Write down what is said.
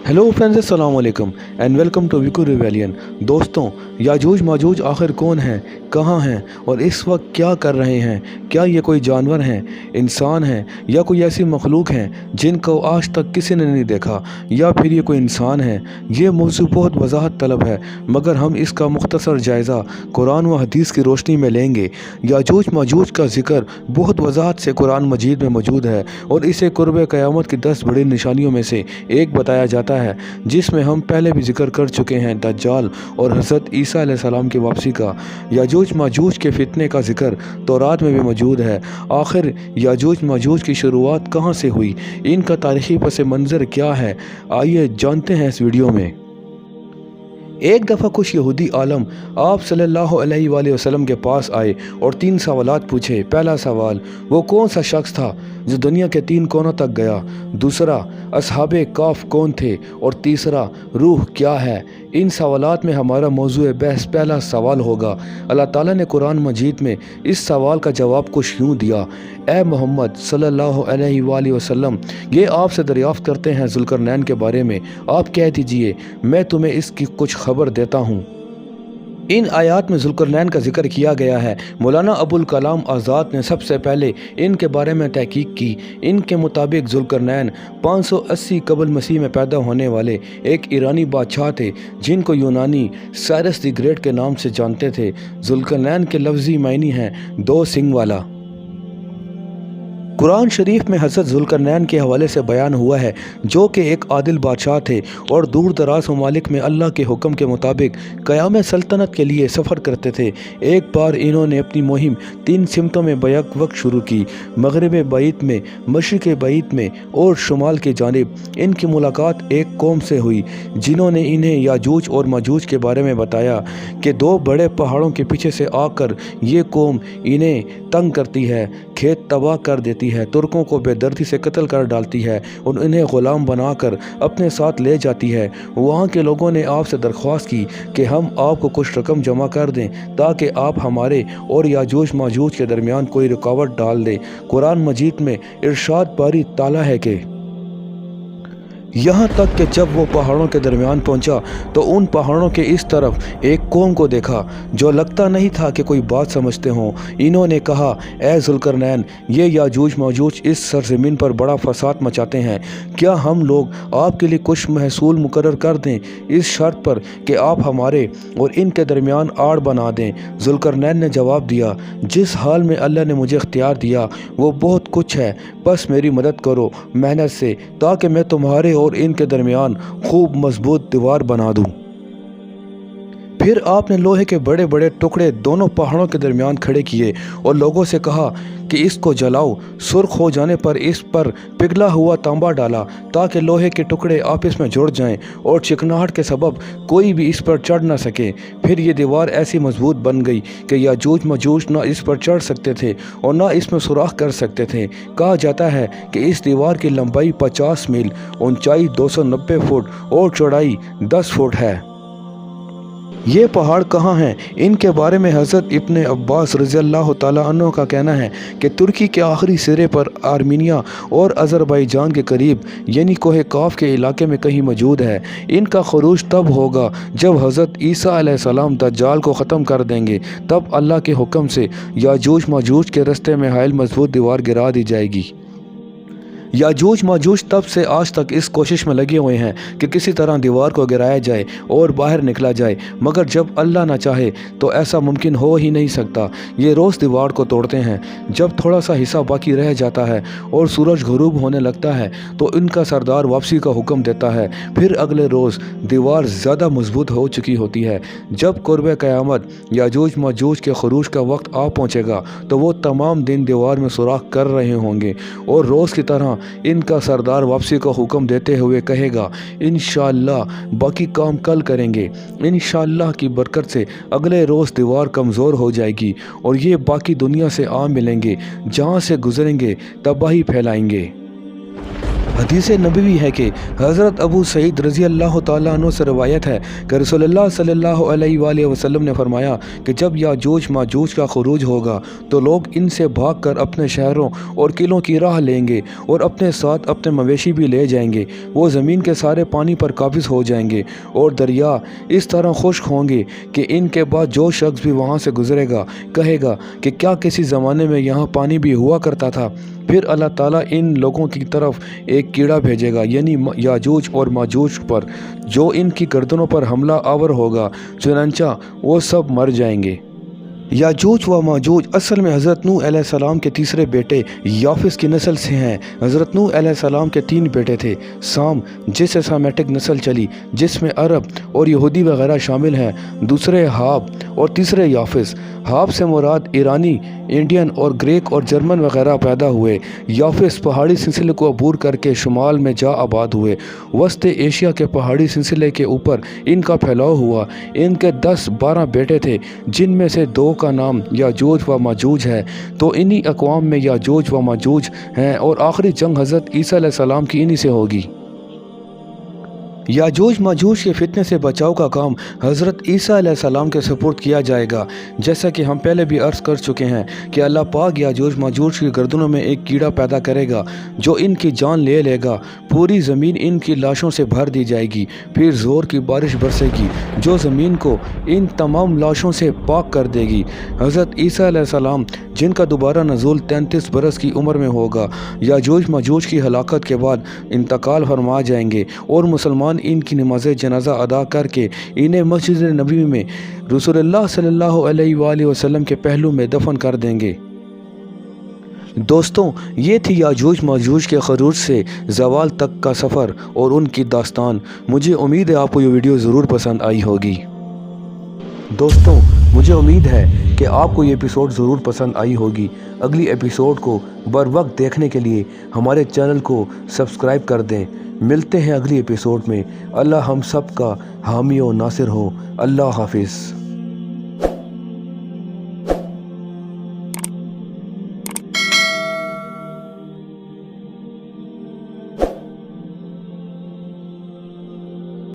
Hello friends, अस्सलाम वालेकुम and welcome to विकू रिवेलियन। दोस्तों, याजूज माजूज आखिर कौन हैं, कहाँ हैं और इस वक्त क्या कर रहे हैं? क्या ये कोई जानवर हैं, इंसान हैं या कोई ऐसी मखलूक हैं जिनको आज तक किसी ने नहीं देखा, या फिर ये कोई इंसान है? ये मौजू बहुत वजाहत तलब है, मगर हम इसका मुख्तसर जायज़ा कुरान व हदीस की रोशनी में लेंगे। याजूज माजूज का जिक्र बहुत वजाहत से कुरान मजीद में मौजूद है और इसे कुर्ब क़यामत की 10 बड़ी निशानियों में से एक बताया जाता है, जिसमें हम पहले भी जिक्र कर चुके हैं दज्जाल और हज़रत ईसा अलैहिस्सलाम की वापसी का। याजूज माजूज के फितने का जिक्र तौरात में भी मौजूद है। आखिर याजूज माजूज की शुरुआत कहाँ से हुई, इनका तारीख़ी पस मंज़र क्या है, आइए जानते हैं इस वीडियो में। एक दफ़ा कुछ यहूदी आलम आप सल्लल्लाहु अलैहि वसल्लम के पास आए और 3 सवालात पूछे। पहला सवाल, वो कौन सा शख्स था जो दुनिया के 3 कोनों तक गया? दूसरा, असहाबे काफ कौन थे? और तीसरा, रूह क्या है? इन सवालात में हमारा मौजू बहस पहला सवाल होगा। अल्लाह ताला ने कुरान मजीद में इस सवाल का जवाब कुछ यूँ दिया, ए मोहम्मद सल्लल्लाहु अलैहि वसल्लम, ये आपसे दरियाफ़्त करते हैं ज़ुल्करनैन के बारे में, आप कह दीजिए मैं तुम्हें इसकी कुछ खबर देता हूँ। इन आयात में ज़ुल्करनैन का जिक्र किया गया है। मौलाना अबुल कलाम आज़ाद ने सबसे पहले इनके बारे में तहकीक की। इनके मुताबिक ज़ुल्करनैन 580 कबल मसीह में पैदा होने वाले एक ईरानी बादशाह थे, जिनको यूनानी साइरस द ग्रेट के नाम से जानते थे। ज़ुल्करनैन के लफ्ज़ी मायने हैं 2 सिंग वाला। कुरान शरीफ में हज़रत ज़ुल्करनैन के हवाले से बयान हुआ है, जो कि एक आदिल बादशाह थे और दूर दराज ममालिक में अल्लाह के हुक्म के मुताबिक क़याम सल्तनत के लिए सफ़र करते थे। एक बार इन्होंने अपनी मुहिम 3 सिमतों में बैक वक्त शुरू की, मग़रिब बैत में, मशरिक़ बैत में और शुमाल की जानिब। इनकी मुलाकात एक कौम से हुई, जिन्होंने इन्हें याजूज और माजूज के बारे में बताया कि 2 बड़े पहाड़ों के पीछे से आकर ये कौम इन्हें तंग करती है, खेत तबाह कर देती है, तुर्कों को बेदर्दी से कत्ल कर डालती है और इन्हें ग़ुलाम बनाकर अपने साथ ले जाती है। वहाँ के लोगों ने आपसे दरख्वास्त की कि हम आपको कुछ रकम जमा कर दें ताकि आप हमारे और याजूज माजूज के दरमियान कोई रुकावट डाल दें। कुरान मजीद में इरशाद बारी ताला है कि यहाँ तक कि जब वो पहाड़ों के दरमियान पहुँचा तो उन पहाड़ों के इस तरफ एक कौम को देखा जो लगता नहीं था कि कोई बात समझते हों। इन्होंने कहा, ए ज़ुल्करनैन, ये याजूज माजूज इस सरज़मीन पर बड़ा फसाद मचाते हैं। क्या हम लोग आपके लिए कुछ महसूल मुकर्रर कर दें, इस शर्त पर कि आप हमारे और इनके दरमियान आड़ बना दें? ज़ुल्करनैन ने जवाब दिया, जिस हाल में अल्लाह ने मुझे इख्तियार दिया वो बहुत कुछ है, बस मेरी मदद करो मेहनत से, ताकि मैं तुम्हारे और इनके दरमियान खूब मजबूत दीवार बना दूं। फिर आपने लोहे के बड़े बड़े टुकड़े दोनों पहाड़ों के दरमियान खड़े किए और लोगों से कहा कि इसको जलाओ। सुर्ख हो जाने पर इस पर पिघला हुआ तांबा डाला ताकि लोहे के टुकड़े आपस में जुड़ जाएं और चिकनाहट के सबब कोई भी इस पर चढ़ ना सके। फिर ये दीवार ऐसी मजबूत बन गई कि याजूज माजूज ना इस पर चढ़ सकते थे और ना इसमें सुराख कर सकते थे। कहा जाता है कि इस दीवार की लंबाई 50 मील, ऊंचाई 290 फुट और चौड़ाई 10 फुट है। ये पहाड़ कहाँ हैं, इनके बारे में हज़रत इब्ने अब्बास रज़ियल्लाहु ताला अन्हु का कहना है कि तुर्की के आखिरी सिरे पर आर्मीनिया और अज़रबैजान के करीब यानी कोहे काफ के इलाके में कहीं मौजूद है। इनका खरूज तब होगा जब हज़रत ईसा अलैहिस्सलाम दज्जाल को ख़त्म कर देंगे, तब अल्लाह के हुक्म से याजूज माजूज के रस्ते में हाइल मजबूत दीवार गिरा दी जाएगी। याजूज माजूज तब से आज तक इस कोशिश में लगे हुए हैं कि किसी तरह दीवार को गिराया जाए और बाहर निकला जाए, मगर जब अल्लाह ना चाहे तो ऐसा मुमकिन हो ही नहीं सकता। ये रोज़ दीवार को तोड़ते हैं। जब थोड़ा सा हिस्सा बाकी रह जाता है और सूरज गुरूब होने लगता है तो इनका सरदार वापसी का हुक्म देता है। फिर अगले रोज़ दीवार ज़्यादा मजबूत हो चुकी होती है। जब कुर्ब क़यामत याजूज माजूज के खरूज का वक्त आ पहुँचेगा तो वो तमाम दिन दीवार में सुराख कर रहे होंगे और रोज़ की तरह इनका सरदार वापसी का हुक्म देते हुए कहेगा, इंशाअल्लाह बाकी काम कल करेंगे। इंशाअल्लाह की बरकत से अगले रोज़ दीवार कमज़ोर हो जाएगी और ये बाकी दुनिया से आ मिलेंगे, जहाँ से गुजरेंगे तबाही फैलाएंगे। حدیث नबवी है कि हज़रत अबू सईद रज़ी अल्लाह ताला अन्हु से रवायत है कि रसूलुल्लाह सल्लल्लाहु अलैहि वसल्लम ने फरमाया कि जब याजूज माजूज का खुरूज होगा तो लोग इनसे भागकर अपने शहरों और किलों की राह लेंगे और अपने साथ अपने मवेशी भी ले जाएंगे। वो ज़मीन के सारे पानी पर काबिज़ हो जाएंगे और दरिया इस तरह खुश्क होंगे कि इनके बाद जो शख्स भी वहाँ से गुजरेगा कहेगा कि क्या किसी ज़माने में यहाँ पानी भी हुआ करता था। फिर अल्लाह ताला इन लोगों की तरफ एक कीड़ा भेजेगा यानी याजूज और माजूज पर, जो इनकी गर्दनों पर हमला आवर होगा, चुनांचा वो सब मर जाएंगे। याजूज व माजूज असल में हज़रत नूह अलैहिस्सलाम के तीसरे बेटे याफिस की नस्ल से हैं। हज़रत नूह अलैहिस्सलाम के 3 बेटे थे, साम जिससे सामेटिक नस्ल चली जिसमें अरब और यहूदी वगैरह शामिल हैं, दूसरे हाब और तीसरे याफिस। हाब से मुराद ईरानी, इंडियन और ग्रीक और जर्मन वगैरह पैदा हुए। याफिस पहाड़ी सिलसिले को अबूर करके शुमाल में जा आबाद हुए। वस्ती एशिया के पहाड़ी सिलसिले के ऊपर इनका फैलाव हुआ। इनके 10-12 बेटे थे जिनमें से 2 का नाम याजूज व माजूज है, तो इन्हीं अक़वाम में याजूज व माजूज हैं और आखिरी जंग हज़रत ईसा अलैहिस्सलाम की इन्हीं से होगी। याजूज माजूज के फितने से बचाव का काम हज़रत ईसा अलैहिस्सलाम के सपुर्द किया जाएगा। जैसा कि हम पहले भी अर्ज़ कर चुके हैं कि अल्लाह पाक याजूज माजूज की गर्दनों में एक कीड़ा पैदा करेगा जो इनकी जान ले लेगा। पूरी ज़मीन इनकी लाशों से भर दी जाएगी। फिर ज़ोर की बारिश बरसेगी जो ज़मीन को इन तमाम लाशों से पाक कर देगी। हज़रत ईसा अलैहिस्सलाम जिनका दोबारा नज़ूल 33 बरस की उम्र में होगा, याजूज माजूज की हलाकत के बाद इंतकाल फरमा जाएंगे और मुसलमान इनकी नमाज जनाजा अदा करके इन्हें मस्जिद नबी में रसूलुल्लाह सल्लल्लाहु अलैहि वसल्लम के पहलू में दफन कर देंगे। दोस्तों, ये थी याजूज माजूज के खरूज से ज़वाल तक का सफ़र और उनकी दास्तान। मुझे उम्मीद है आपको ये वीडियो ज़रूर पसंद आई होगी। दोस्तों, मुझे उम्मीद है कि आपको ये एपिसोड ज़रूर पसंद आई होगी। अगली एपिसोड को बर वक्त देखने के लिए हमारे चैनल को सब्सक्राइब कर दें। मिलते हैं अगली एपिसोड में। अल्लाह हम सब का हामी और नासिर हो। अल्लाह हाफिज़।